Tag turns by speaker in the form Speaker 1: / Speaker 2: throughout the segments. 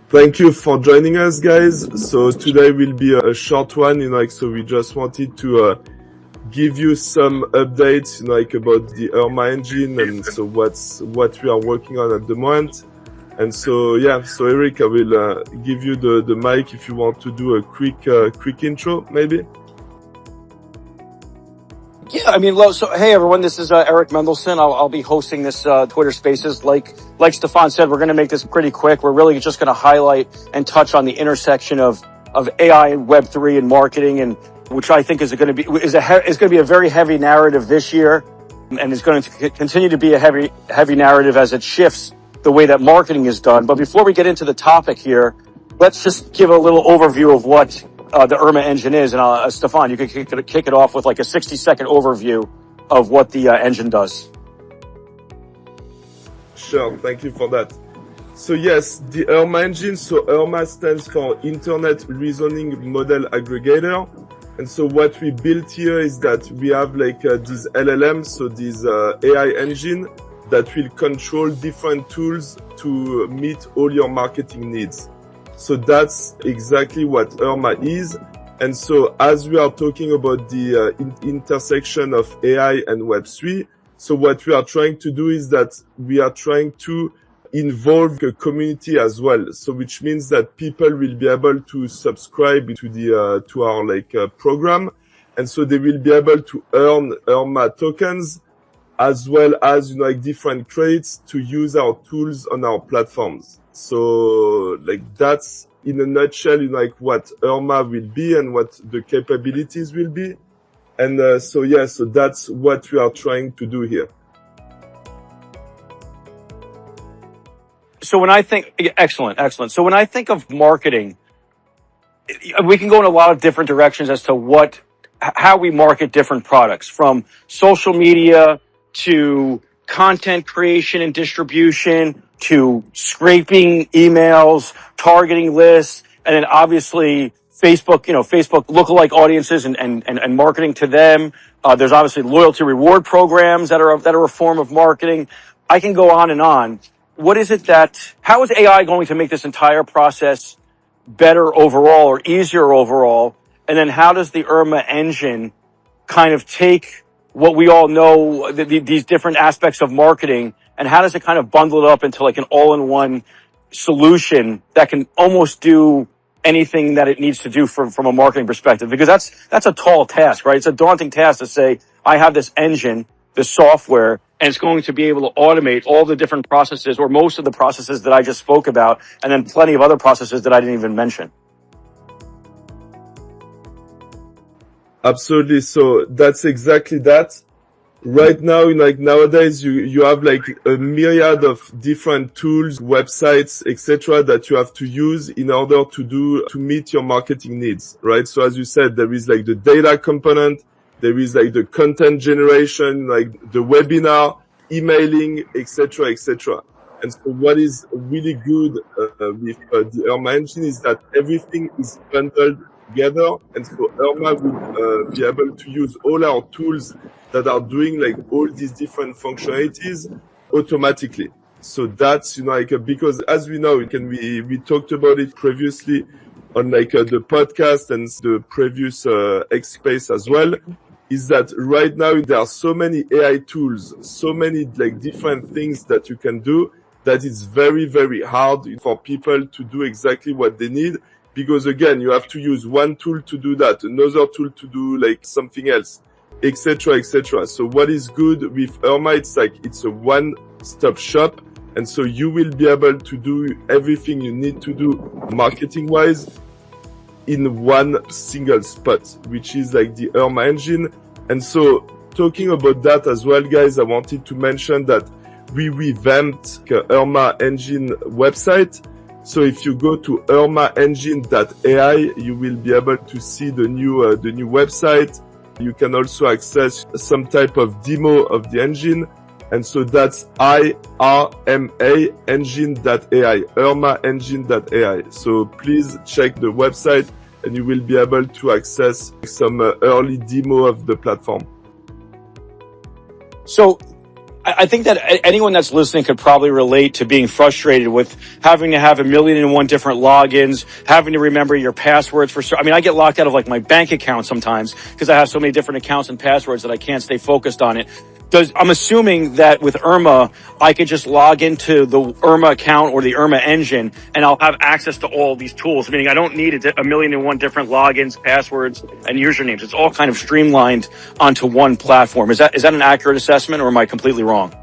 Speaker 1: Thank you for joining us, guys. So today will be a short one, so we just wanted to give you some updates, about the Irma engine and so what we are working on at the moment. And so Eric, I will give you the mic if you want to do a quick intro, maybe.
Speaker 2: Yeah, so hey everyone, this is Eric Mendelson. I'll be hosting this Twitter Spaces. Like Stefan said, we're going to make this pretty quick. We're really just going to highlight and touch on the intersection of AI and Web3 and marketing, and which I think is going to be a very heavy narrative this year, and is going to continue to be a heavy narrative as it shifts the way that marketing is done. But before we get into the topic here, let's just give a little overview of what the Irma engine is. And Stefan, you could kick it off with like a 60-second overview of what the engine does.
Speaker 1: Sure, thank you for that. So yes, the Irma engine, so Irma stands for Internet Reasoning Model Aggregator. And so what we built here is that we have these LLMs, so this AI engine that will control different tools to meet all your marketing needs. So that's exactly what Irma is. And so as we are talking about the intersection of AI and Web3, so what we are trying to do is that we are trying to involve the community as well. So which means that people will be able to subscribe to our program. And so they will be able to earn Irma tokens as well as, different credits to use our tools on our platforms. So that's in a nutshell, what Irma will be and what the capabilities will be. And so that's what we are trying to do here.
Speaker 2: So when I think, excellent. So when I think of marketing, we can go in a lot of different directions as to how we market different products, from social media to content creation and distribution, to scraping emails, targeting lists, and then obviously Facebook lookalike audiences and marketing to them. There's obviously loyalty reward programs that are a form of marketing. I can go on and on. How is AI going to make this entire process better overall or easier overall? And then how does the Irma engine kind of take what we all know, these different aspects of marketing, and how does it kind of bundle it up into an all-in-one solution that can almost do anything that it needs to do from a marketing perspective? Because that's a tall task, right? It's a daunting task to say, I have this engine, this software, and it's going to be able to automate all the different processes, or most of the processes that I just spoke about, and then plenty of other processes that I didn't even mention.
Speaker 1: Absolutely. So that's exactly that. Right now, nowadays, you have a myriad of different tools, websites, etc., that you have to use in order to meet your marketing needs, right? So as you said, there is the data component, there is the content generation, the webinar, emailing, etc., etc. And so what is really good with the Irma engine is that everything is bundled together, and so Irma will be able to use all our tools that are doing all these different functionalities automatically. So that's because as we know, we talked about it previously on the podcast and the previous X Space as well, is that right now there are so many AI tools, so many different things that you can do, that it's very, very hard for people to do exactly what they need. Because again, you have to use one tool to do that, another tool to do something else, etc., etc. So what is good with Irma? It's a one-stop shop, and so you will be able to do everything you need to do marketing-wise in one single spot, which is the Irma engine. And so talking about that as well, guys, I wanted to mention that we revamped the Irma engine website. So if you go to irmaengine.ai, you will be able to see the new website. You can also access some type of demo of the engine. And so that's IRMA engine.ai, irmaengine.ai. So please check the website and you will be able to access some early demo of the platform.
Speaker 2: So I think that anyone that's listening could probably relate to being frustrated with having to have 1,000,001 different logins, having to remember your passwords I mean, I get locked out of like my bank account sometimes because I have so many different accounts and passwords that I can't stay focused on it. I'm assuming that with Irma, I could just log into the Irma account or the Irma engine and I'll have access to all these tools, meaning I don't need 1,000,001 different logins, passwords, and usernames. It's all kind of streamlined onto one platform. Is that an accurate assessment, or am I completely wrong?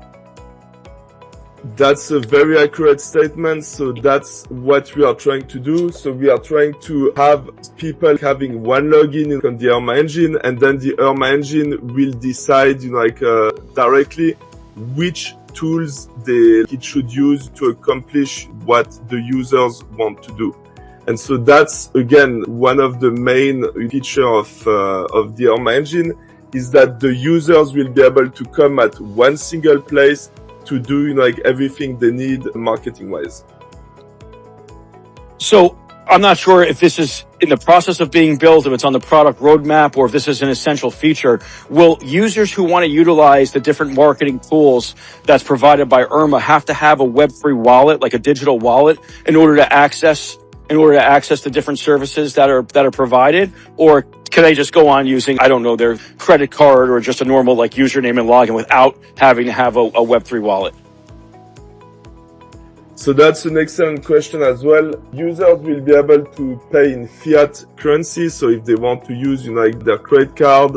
Speaker 1: That's a very accurate statement. So that's what we are trying to do. So we are trying to have people having one login on the Irma engine, and then the Irma engine will decide, directly which tools it should use to accomplish what the users want to do. And so that's, again, one of the main features of the Irma engine, is that the users will be able to come at one single place to do everything they need marketing wise.
Speaker 2: So I'm not sure if this is in the process of being built, if it's on the product roadmap, or if this is an essential feature. Will users who want to utilize the different marketing tools that's provided by Irma have to have a Web3 wallet, like a digital wallet, in order to access the different services that are provided? Or can they just go on using, I don't know, their credit card or just a normal like username and login without having to have a Web3 wallet?
Speaker 1: So that's an excellent question as well. Users will be able to pay in fiat currency. So if they want to use, their credit card,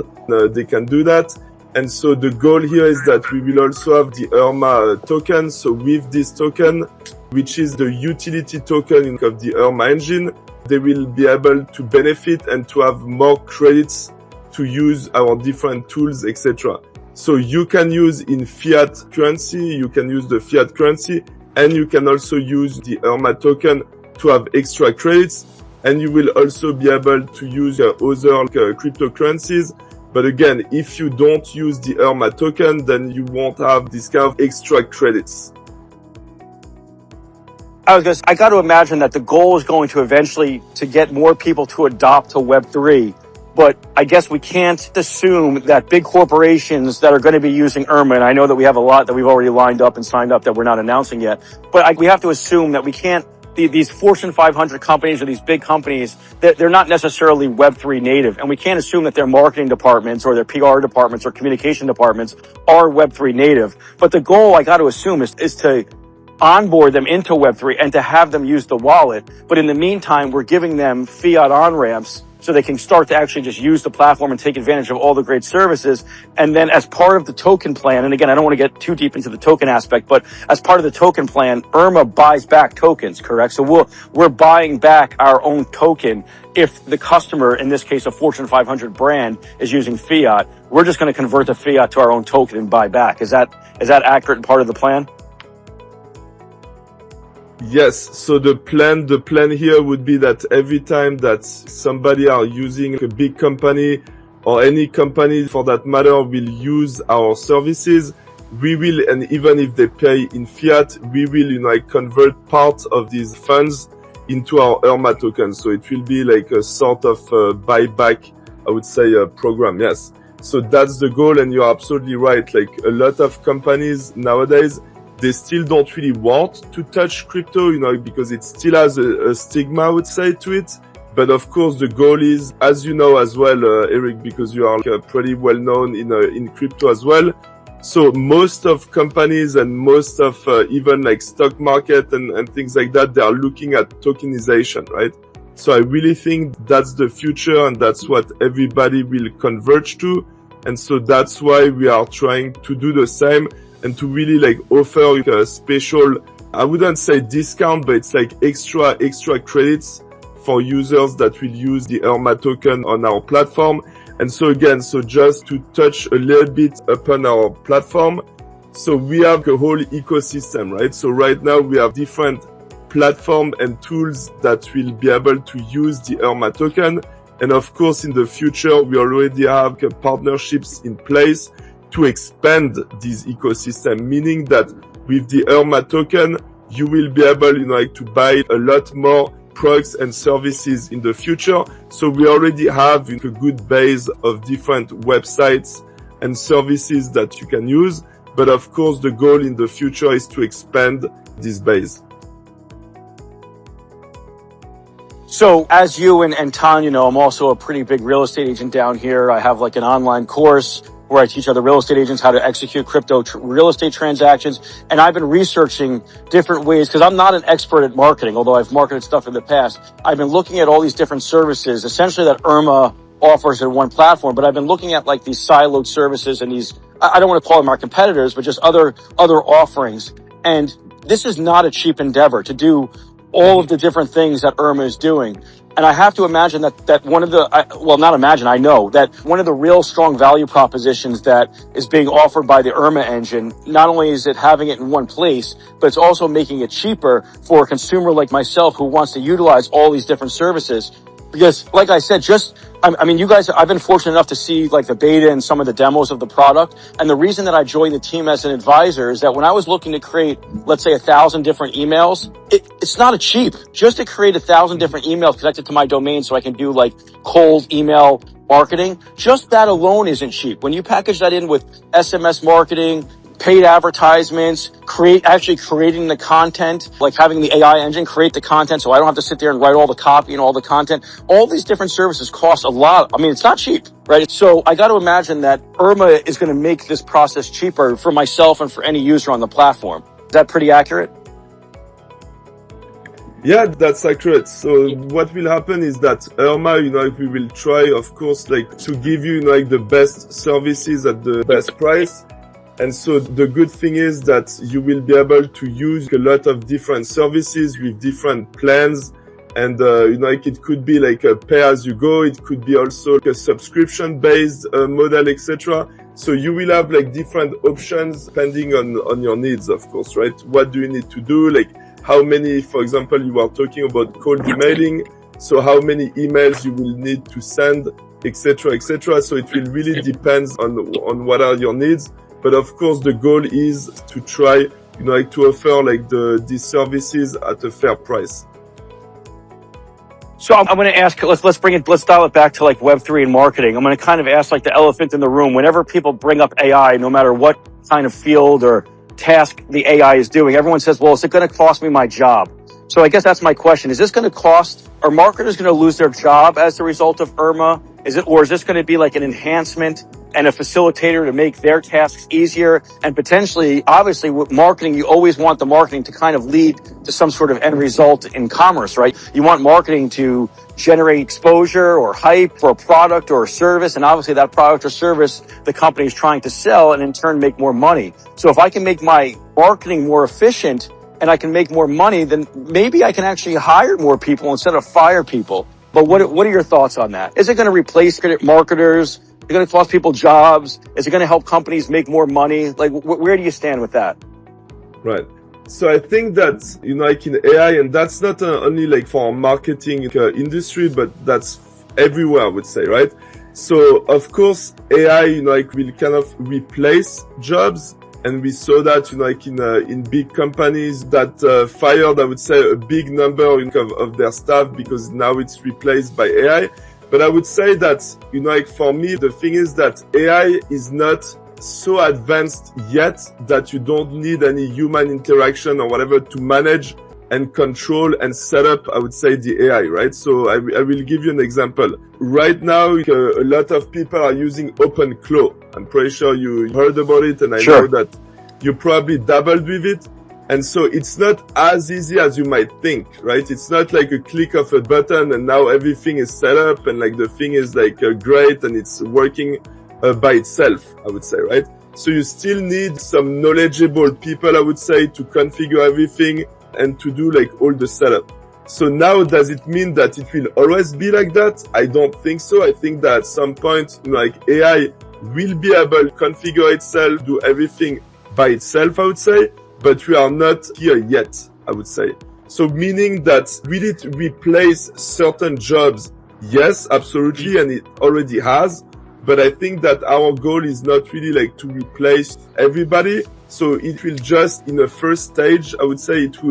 Speaker 1: they can do that. And so the goal here is that we will also have the Irma token. So with this token, which is the utility token of the Irma engine, they will be able to benefit and to have more credits to use our different tools, etc. So you can use in fiat currency, you can use the fiat currency, and you can also use the Irma token to have extra credits. And you will also be able to use other cryptocurrencies. But again, if you don't use the Irma token, then you won't have this kind of extra credits.
Speaker 2: I got to imagine that the goal is going to eventually to get more people to adopt to Web3. But I guess we can't assume that big corporations that are going to be using Irma, and I know that we have a lot that we've already lined up and signed up that we're not announcing yet, but we have to assume that we can't, these Fortune 500 companies or these big companies, they're not necessarily Web3 native. And we can't assume that their marketing departments or their PR departments or communication departments are Web3 native. But the goal, I got to assume, is to onboard them into Web3 and to have them use the wallet. But in the meantime, we're giving them fiat on-ramps so they can start to actually just use the platform and take advantage of all the great services. And then as part of the token plan, and again, I don't want to get too deep into the token aspect, but as part of the token plan, Irma buys back tokens, correct? So we're buying back our own token. If the customer, in this case, a Fortune 500 brand, is using fiat, we're just going to convert the fiat to our own token and buy back. Is that accurate and part of the plan?
Speaker 1: Yes. So the plan here would be that every time that somebody are using a big company or any company for that matter will use our services, we will, and even if they pay in fiat, we will, convert part of these funds into our Irma token. So it will be like a sort of buyback, I would say, program. Yes. So that's the goal. And you're absolutely right. Like a lot of companies nowadays, they still don't really want to touch crypto, because it still has a stigma, I would say, to it. But of course, the goal is, as you know as well, Eric, because you are pretty well known in crypto as well. So most of companies and most of even like stock market and things like that, they are looking at tokenization, right? So I really think that's the future and that's what everybody will converge to. And so that's why we are trying to do the same and to really like offer a special, I wouldn't say discount, but it's like extra credits for users that will use the Irma token on our platform. And so again, so just to touch a little bit upon our platform. So we have a whole ecosystem, right? So right now we have different platform and tools that will be able to use the Irma token. And of course, in the future, we already have partnerships in place to expand this ecosystem, meaning that with the Irma token, you will be able, to buy a lot more products and services in the future. So we already have a good base of different websites and services that you can use. But of course, the goal in the future is to expand this base.
Speaker 2: So as you and Tanya know, I'm also a pretty big real estate agent down here. I have like an online course where I teach other real estate agents how to execute crypto real estate transactions. And I've been researching different ways, because I'm not an expert at marketing, although I've marketed stuff in the past. I've been looking at all these different services, essentially that Irma offers in one platform, but I've been looking at like these siloed services and these, I don't want to call them our competitors, but just other offerings. And this is not a cheap endeavor to do all of the different things that Irma is doing. And I have to imagine that one of the, I know that one of the real strong value propositions that is being offered by the Irma engine, not only is it having it in one place, but it's also making it cheaper for a consumer like myself who wants to utilize all these different services. Because like I said, you guys, I've been fortunate enough to see like the beta and some of the demos of the product. And the reason that I joined the team as an advisor is that when I was looking to create, let's say 1,000 different emails, it's not a cheap, just to create 1,000 different emails connected to my domain so I can do like cold email marketing. Just that alone isn't cheap. When you package that in with SMS marketing, paid advertisements, creating the content, like having the AI engine create the content so I don't have to sit there and write all the copy and all the content. All these different services cost a lot. I mean, it's not cheap, right? So I got to imagine that Irma is going to make this process cheaper for myself and for any user on the platform. Is that pretty accurate?
Speaker 1: Yeah, that's accurate. So what will happen is that Irma, we will try, of course, like to give you, like the best services at the best price. And so the good thing is that you will be able to use a lot of different services with different plans. And, it could be like a pay as you go. It could be also like a subscription based model, etc. So you will have like different options depending on your needs, of course, right? What do you need to do? Like how many, for example, you are talking about cold emailing. So how many emails you will need to send, etc., etc. So it will really depend on what are your needs. But of course, the goal is to try, to offer like these services at a fair price.
Speaker 2: So I'm going to ask, let's dial it back to like Web3 and marketing. I'm going to kind of ask like the elephant in the room. Whenever people bring up AI, no matter what kind of field or task the AI is doing, everyone says, well, is it going to cost me my job? So I guess that's my question. Is this going to are marketers going to lose their job as a result of Irma? Or is this going to be like an enhancement and a facilitator to make their tasks easier? And potentially, obviously, with marketing, you always want the marketing to kind of lead to some sort of end result in commerce, right? You want marketing to generate exposure or hype for a product or a service. And obviously that product or service the company is trying to sell and in turn make more money. So if I can make my marketing more efficient and I can make more money, then maybe I can actually hire more people instead of fire people. But what are your thoughts on that? Is it going to replace marketers? Is it going to cost people jobs? Is it going to help companies make more money? Like, where do you stand with that?
Speaker 1: Right. So I think that, like in AI, and that's not only like for marketing industry, but that's everywhere, I would say, right? So of course, AI, will kind of replace jobs. And we saw that, in big companies that fired, I would say, a big number of their staff because now it's replaced by AI. But I would say that, for me, the thing is that AI is not so advanced yet that you don't need any human interaction or whatever to manage and control and set up, I would say, the AI, right? So I will give you an example. Right now, a lot of people are using OpenClaw. I'm pretty sure you heard about it, and I know that you probably dabbled with it. And so it's not as easy as you might think, right? It's not like a click of a button and now everything is set up and like the thing is like great and it's working by itself, I would say, right? So you still need some knowledgeable people, I would say, to configure everything and to do like all the setup. So now, does it mean that it will always be like that? I don't think so. I think that at some point, like AI will be able to configure itself, do everything by itself, I would say, but we are not here yet, I would say. So meaning that will it replace certain jobs? Yes, absolutely. And it already has. But I think that our goal is not really like to replace everybody. So it will just, in a first stage, I would say it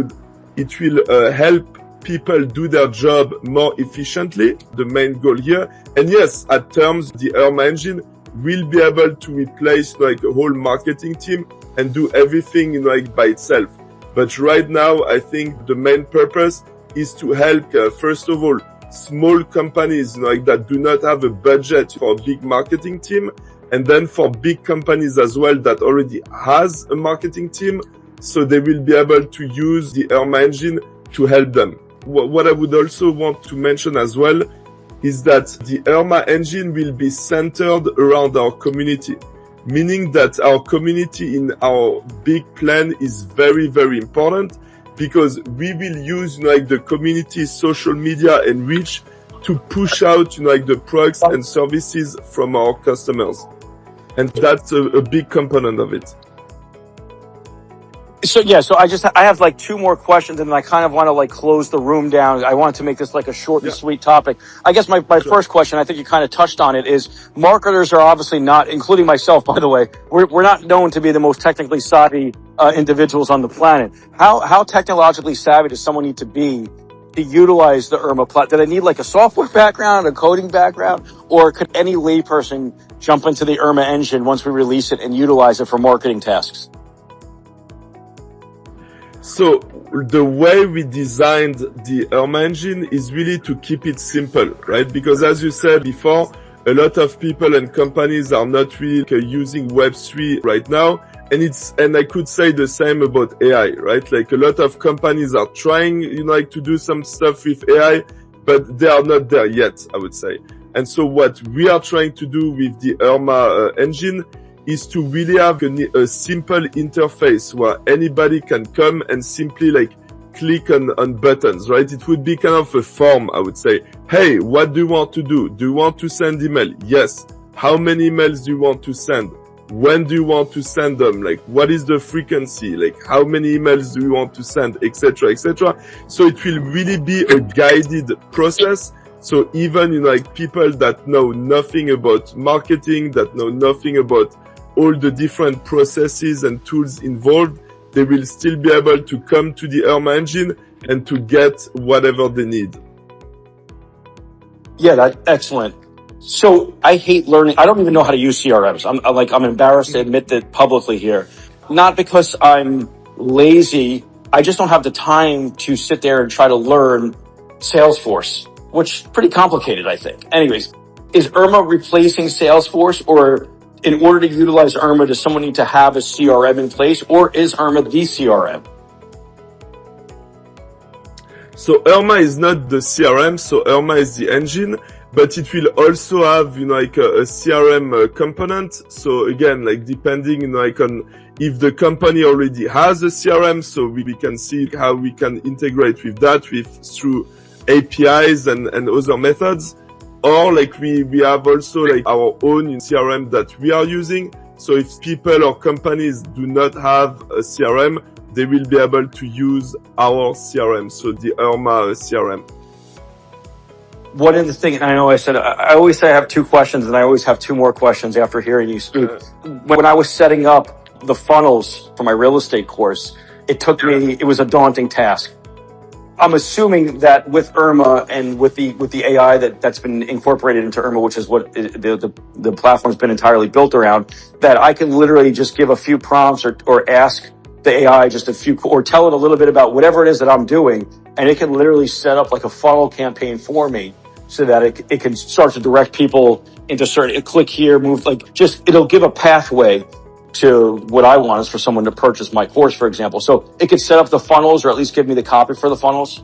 Speaker 1: will help people do their job more efficiently, the main goal here. And yes, at terms, the Irma engine will be able to replace like a whole marketing team and do everything like by itself. But right now, I think the main purpose is to help, first of all, small companies like that do not have a budget for a big marketing team, and then for big companies as well that already has a marketing team, so they will be able to use the Irma engine to help them. What I would also want to mention as well is that the Irma engine will be centered around our community, meaning that our community in our big plan is very, very important, because we will use like the community's social media and reach to push out like the products and services from our customers. And that's a big component of it.
Speaker 2: So yeah, so I have like two more questions, and then I kind of want to like close the room down. I want to make this like a short and sweet topic. I guess my first question, I think you kind of touched on it, is marketers are obviously not, including myself, by the way, we're not known to be the most technically savvy individuals on the planet. How technologically savvy does someone need to be to utilize the Irma platform? Do they need like a software background, a coding background, or could any layperson jump into the Irma engine once we release it and utilize it for marketing tasks?
Speaker 1: So the way we designed the Irma engine is really to keep it simple, right? Because as you said before, a lot of people and companies are not really using Web3 right now. And I could say the same about AI, right? Like a lot of companies are trying, like to do some stuff with AI, but they are not there yet, I would say. And so what we are trying to do with the Irma engine is to really have a simple interface where anybody can come and simply like click on buttons, right? It would be kind of a form, I would say. Hey, what do you want to do? Do you want to send email? Yes. How many emails do you want to send? When do you want to send them? Like, what is the frequency? Like, how many emails do you want to send, etc., etc. So it will really be a guided process. So even, like people that know nothing about marketing, that know nothing about all the different processes and tools involved, they will still be able to come to the Irma engine and to get whatever they need.
Speaker 2: Yeah, that's excellent. So I hate learning. I don't even know how to use CRMs. I'm embarrassed to admit that publicly here. Not because I'm lazy. I just don't have the time to sit there and try to learn Salesforce, which is pretty complicated, I think. Anyways, is Irma replacing Salesforce, or in order to utilize Irma, does someone need to have a CRM in place, or is Irma the CRM?
Speaker 1: So Irma is not the CRM, so Irma is the engine, but it will also have, like a CRM component. So again, like depending, like on if the company already has a CRM, so we can see how we can integrate with that through APIs and other methods. Or like we have also like our own CRM that we are using. So if people or companies do not have a CRM, they will be able to use our CRM, so the Irma CRM.
Speaker 2: One of the things, I know I said, I always say I have two questions, and I always have two more questions after hearing you speak. When I was setting up the funnels for my real estate course, it was a daunting task. I'm assuming that with Irma and with the AI that's been incorporated into Irma, which is what the platform's been entirely built around, that I can literally just give a few prompts or ask the AI just a few, or tell it a little bit about whatever it is that I'm doing, and it can literally set up like a funnel campaign for me so that it can start to direct people into certain, click here, move, like just, it'll give a pathway to what I want is for someone to purchase my course, for example. So it could set up the funnels, or at least give me the copy for the funnels.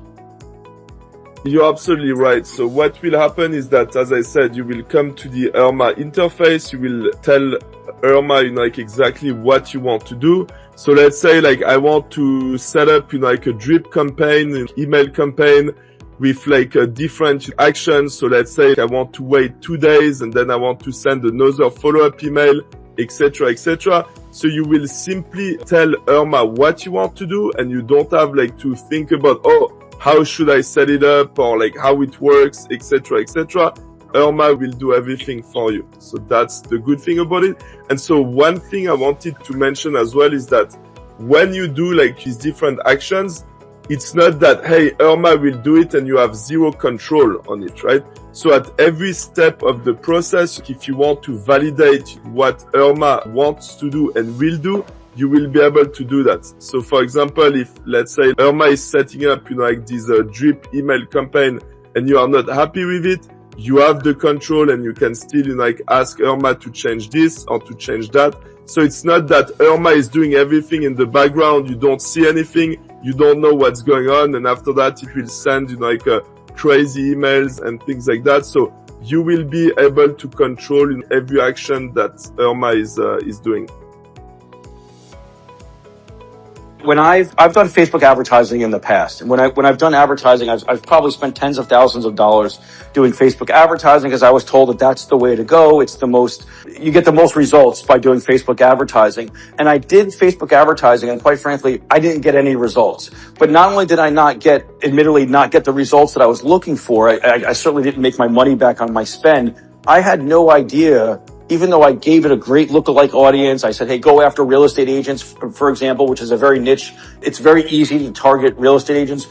Speaker 1: You're absolutely right. So what will happen is that, as I said, you will come to the Irma interface. You will tell Irma, like exactly what you want to do. So let's say like I want to set up, like a drip campaign, an email campaign with like different actions. So let's say I want to wait 2 days and then I want to send another follow-up email, etc., etc. So you will simply tell Irma what you want to do, and you don't have like to think about, how should I set it up, or like how it works, etc., etc. Irma will do everything for you. So that's the good thing about it. And so one thing I wanted to mention as well is that when you do like these different actions, it's not that, hey, Irma will do it and you have zero control on it, right? So at every step of the process, if you want to validate what Irma wants to do and will do, you will be able to do that. So for example, if let's say Irma is setting up, like this drip email campaign and you are not happy with it, you have the control and you can still like ask Irma to change this or to change that. So it's not that Irma is doing everything in the background. You don't see anything. You don't know what's going on. And after that, it will send like crazy emails and things like that. So you will be able to control every action that Irma is doing.
Speaker 2: When I've done Facebook advertising in the past, and when I've done advertising, I've probably spent tens of thousands of dollars doing Facebook advertising because I was told that that's the way to go. It's you get the most results by doing Facebook advertising. And I did Facebook advertising, and quite frankly, I didn't get any results. But not only did I admittedly not get the results that I was looking for, I certainly didn't make my money back on my spend. I had no idea. Even though I gave it a great lookalike audience, I said, hey, go after real estate agents, for example, which is a very niche. It's very easy to target real estate agents.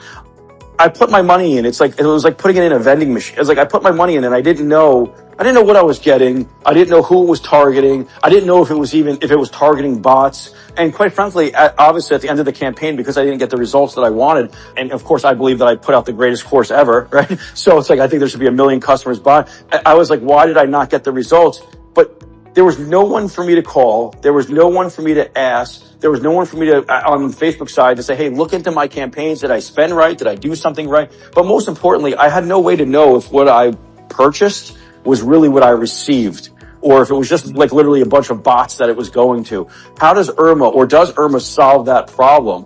Speaker 2: I put my money in. It was like putting it in a vending machine. It was like I put my money in and I didn't know what I was getting. I didn't know who it was targeting. I didn't know if it was targeting bots. And quite frankly, obviously at the end of the campaign, because I didn't get the results that I wanted, and of course I believe that I put out the greatest course ever, right? So it's like I think there should be 1 million customers bought. I was like, why did I not get the results? But there was no one for me to call. There was no one for me to ask. There was no one for me to, on the Facebook side, to say, hey, look into my campaigns. Did I spend right? Did I do something right? But most importantly, I had no way to know if what I purchased was really what I received, or if it was just like literally a bunch of bots that it was going to. How does does Irma solve that problem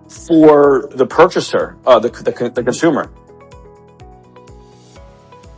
Speaker 2: for the purchaser, the consumer?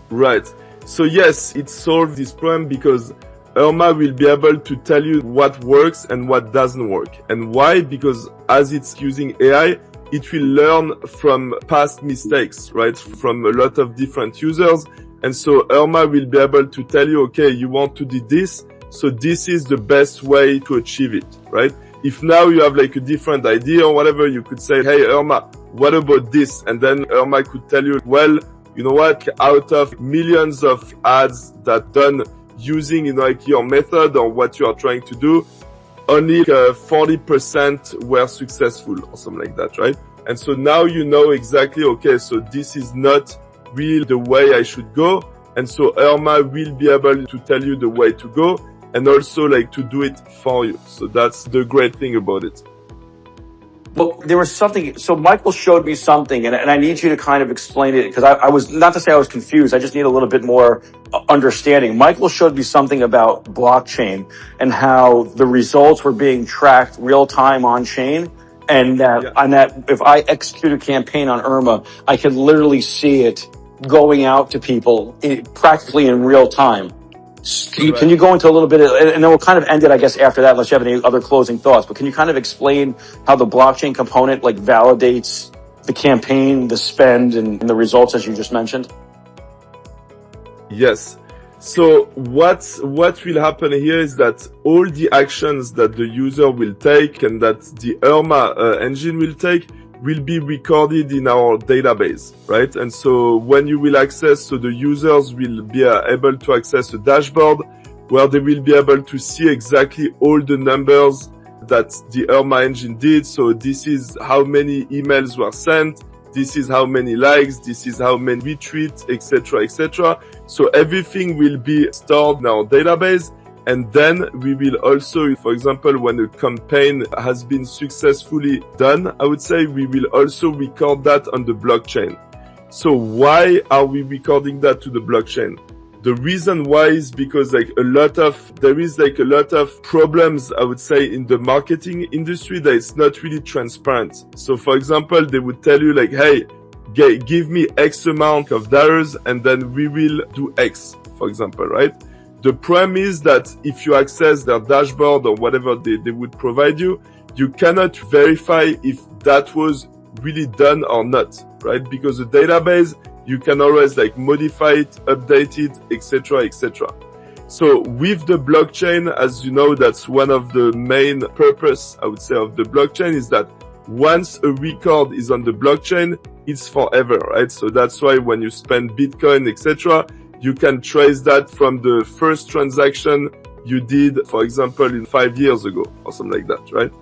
Speaker 1: Right. So yes, it solves this problem because Irma will be able to tell you what works and what doesn't work. And why? Because as it's using AI, it will learn from past mistakes, right? From a lot of different users. And so Irma will be able to tell you, okay, you want to do this, so this is the best way to achieve it, right? If now you have like a different idea or whatever, you could say, hey, Irma, what about this? And then Irma could tell you, well, you know what, out of millions of ads that done using, like your method or what you are trying to do, only 40% were successful or something like that, right? And so now you know exactly, okay, so this is not really the way I should go. And so Irma will be able to tell you the way to go and also like to do it for you. So that's the great thing about it.
Speaker 2: Well, there was something, so Michael showed me something, and I need you to kind of explain it, because I was, not to say I was confused, I just need a little bit more understanding. Michael showed me something about blockchain and how the results were being tracked real time on chain, and that if I execute a campaign on Irma, I could literally see it going out to people practically in real time. Can you go into a little bit, and then we'll kind of end it, I guess, after that, unless you have any other closing thoughts. But can you kind of explain how the blockchain component like validates the campaign, the spend, and the results as you just mentioned?
Speaker 1: Yes. So what will happen here is that all the actions that the user will take and that the Irma engine will take will be recorded in our database, right? And so when you will access, so the users will be able to access a dashboard where they will be able to see exactly all the numbers that the Irma engine did. So this is how many emails were sent, this is how many likes, this is how many retweets, etc., etc. So everything will be stored in our database. And then we will also, for example, when a campaign has been successfully done, I would say we will also record that on the blockchain. So why are we recording that to the blockchain? The reason why is because there is a lot of problems, I would say, in the marketing industry that is not really transparent. So for example, they would tell you like, hey, give me X amount of dollars and then we will do X, for example, right? The problem is that if you access their dashboard or whatever they would provide you, you cannot verify if that was really done or not, right? Because the database, you can always like modify it, update it, etc., etc. So with the blockchain, as you know, that's one of the main purpose, I would say, of the blockchain is that once a record is on the blockchain, it's forever, right? So that's why when you spend Bitcoin, etc., you can trace that from the first transaction you did, for example, in 5 years ago or something like that, right?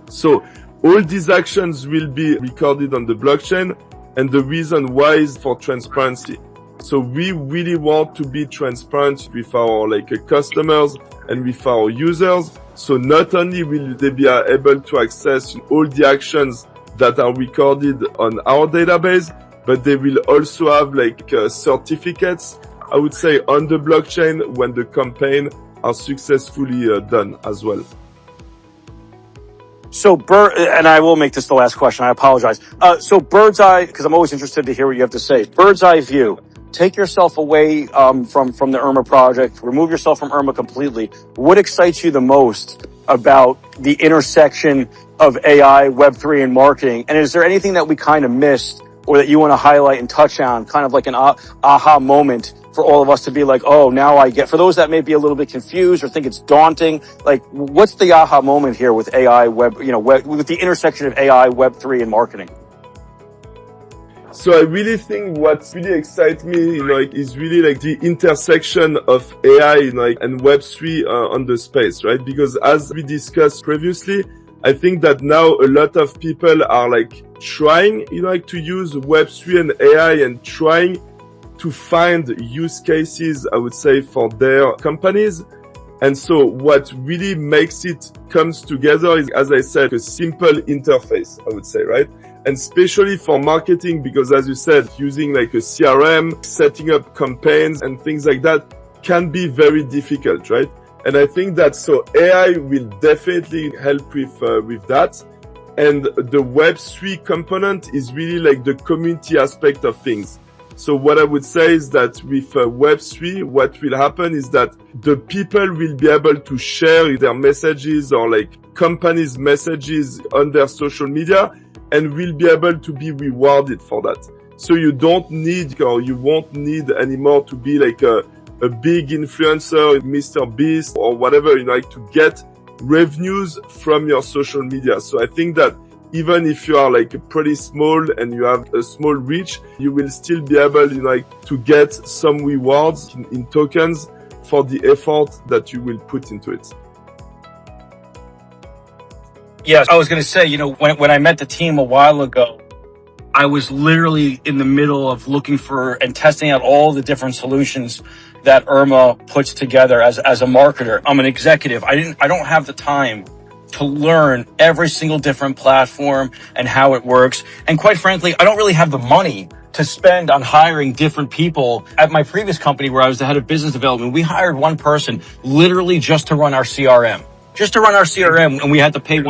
Speaker 1: So all these actions will be recorded on the blockchain, and the reason why is for transparency. So we really want to be transparent with our customers and with our users. So not only will they be able to access all the actions that are recorded on our database, but they will also have certificates, I would say, on the blockchain when the campaign are successfully done as well.
Speaker 2: So, and I will make this the last question. I apologize. So bird's eye, because I'm always interested to hear what you have to say. Bird's eye view. Take yourself away from the IRMA project. Remove yourself from IRMA completely. What excites you the most about the intersection of AI, Web3, and marketing? And is there anything that we kind of missed or that you want to highlight and touch on, kind of like an aha moment for all of us to be like, oh, now I get, for those that may be a little bit confused or think it's daunting, like what's the aha moment here with AI, with the intersection of AI, Web3, and marketing?
Speaker 1: So I really think what really excites me, is really the intersection of AI, and Web3 on the space, right? Because as we discussed previously, I think that now a lot of people are trying, to use Web3 and AI and trying to find use cases, I would say, for their companies. And so what really makes it comes together is, as I said, a simple interface, I would say, right? And especially for marketing, because as you said, using a CRM, setting up campaigns and things like that can be very difficult, right? And I think that so AI will definitely help with that. And the Web3 component is really the community aspect of things. So what I would say is that with Web3, what will happen is that the people will be able to share their messages or companies' messages on their social media and will be able to be rewarded for that. So you don't need, or you won't need anymore to be a big influencer, Mr. Beast or whatever, to get revenues from your social media. So I think that even if you are pretty small and you have a small reach, you will still be able, to get some rewards in tokens for the effort that you will put into it.
Speaker 2: Yes, I was going to say, when I met the team a while ago, I was literally in the middle of looking for and testing out all the different solutions that IRMA puts together as a marketer. I'm an executive. I don't have the time to learn every single different platform and how it works. And quite frankly, I don't really have the money to spend on hiring different people. At my previous company where I was the head of business development, we hired one person literally just to run our CRM. And we had to pay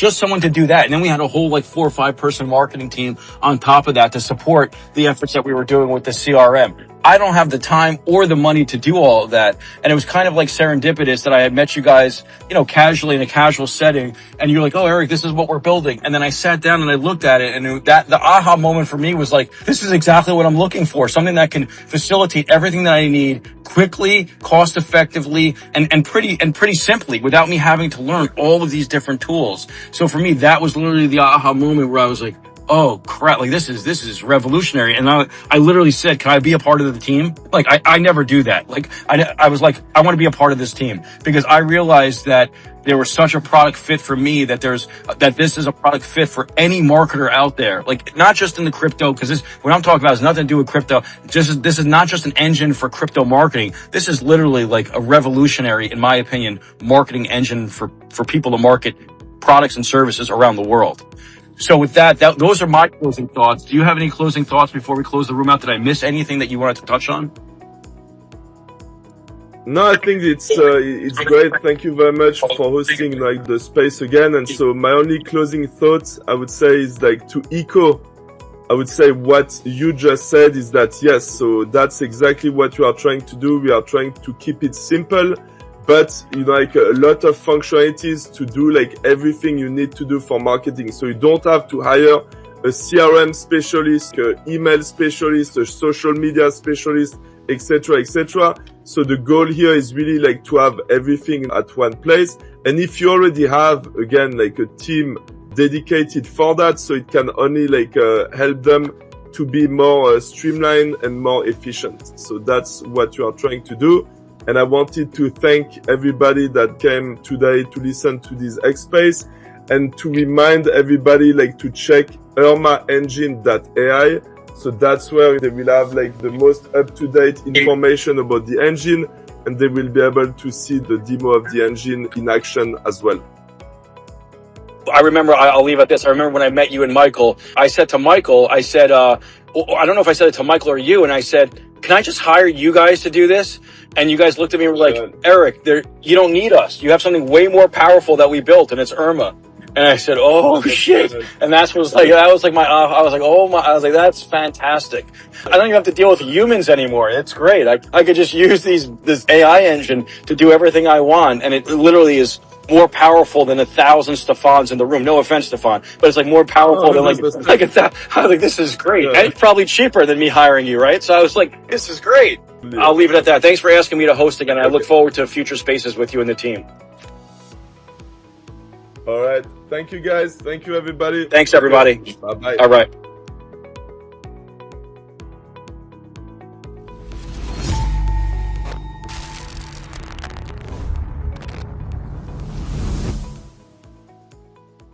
Speaker 2: someone to do that. And then we had a whole 4 or 5 person marketing team on top of that to support the efforts that we were doing with the CRM. I don't have the time or the money to do all of that. And it was kind of serendipitous that I had met you guys, casually in a casual setting. And you're like, oh, Eric, this is what we're building. And then I sat down and I looked at it, and that the aha moment for me was this is exactly what I'm looking for. Something that can facilitate everything that I need quickly, cost effectively, and pretty simply without me having to learn all of these different tools. So for me, that was literally the aha moment where I was like, oh crap, this is revolutionary. And I literally said, can I be a part of the team? I never do that. I was I want to be a part of this team, because I realized that there was such a product fit for me that this is a product fit for any marketer out there. Not just in the crypto, because what I'm talking about has nothing to do with crypto. This is not just an engine for crypto marketing. This is literally a revolutionary, in my opinion, marketing engine for people to market products and services around the world. So with that, those are my closing thoughts. Do you have any closing thoughts before we close the room out? Did I miss anything that you wanted to touch on?
Speaker 1: No, I think it's great. Thank you very much for hosting the space again. And so my only closing thoughts, I would say, is to echo, I would say, what you just said is that, yes, so that's exactly what we are trying to do. We are trying to keep it simple, but a lot of functionalities to do everything you need to do for marketing. So you don't have to hire a CRM specialist, an email specialist, a social media specialist, etc., etc. So the goal here is really to have everything at one place. And if you already have, again, a team dedicated for that, so it can only like help them to be more streamlined and more efficient. So that's what you are trying to do. And I wanted to thank everybody that came today to listen to this X Space, and to remind everybody like to check engine.ai. So that's where they will have like the most up-to-date information about the engine, and they will be able to see the demo of the engine in action as well.
Speaker 2: I remember, I'll leave at this. I remember when I met you and Michael, I said to Michael, I said, I don't know if I said it to Michael or you, and I said, can I just hire you guys to do this? And you guys looked at me and were like, Eric, you don't need us. You have something way more powerful that we built, and it's Irma. And I said, oh shit. And I was like, that's fantastic. I don't even have to deal with humans anymore. It's great. I could just use this AI engine to do everything I want. And it literally is more powerful than 1,000 Stefans in the room. No offense, Stefan, but it's like more powerful than like that. I was like, this is great. And it's probably cheaper than me hiring you, right? So I was like, this is great. I'll leave it at that. Thanks for asking me to host again. I look forward to future spaces with you and the team.
Speaker 1: All right. Thank you, guys. Thank you, everybody.
Speaker 2: Thanks, everybody.
Speaker 1: Bye-bye.
Speaker 2: All right.